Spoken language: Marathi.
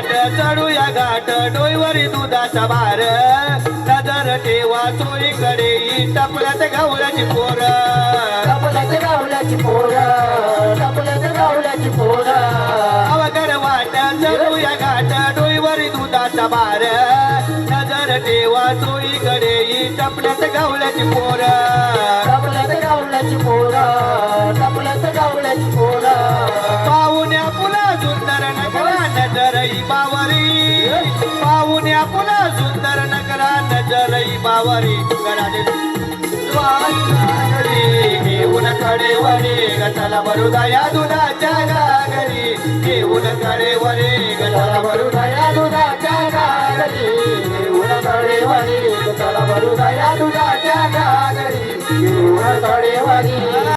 वाट चढूया घाट डोईवरी दुधाचा भार नजर ठेवा चोळीकडे टपल्यात गावल्याची पोर टपल्यात गावल्याची पोर टपल्यात गावल्याची पोर अवघड वाट चढूया घाट डोईवरी दुधाचा भार नजर ठेवा चोळीकडे टपल्यात गावल्याची पोर टपल्यात गावल्याची पोर टपल्यात गावल्याची पोर पाहुण्या पुला सुंदर नगरा नजरई बावरी पाहुण्या पुला सुंदर नगरा नजरई बावरी घेऊन कडेवरी गटाला भरुदया दुधाच्या घागरी घेऊन कडेवरी गटाला भरुदया दुधाच्या घागरी घेऊन कडेवरी गटाला भरुदया दुधाच्या घागरी घेऊन कडेवरी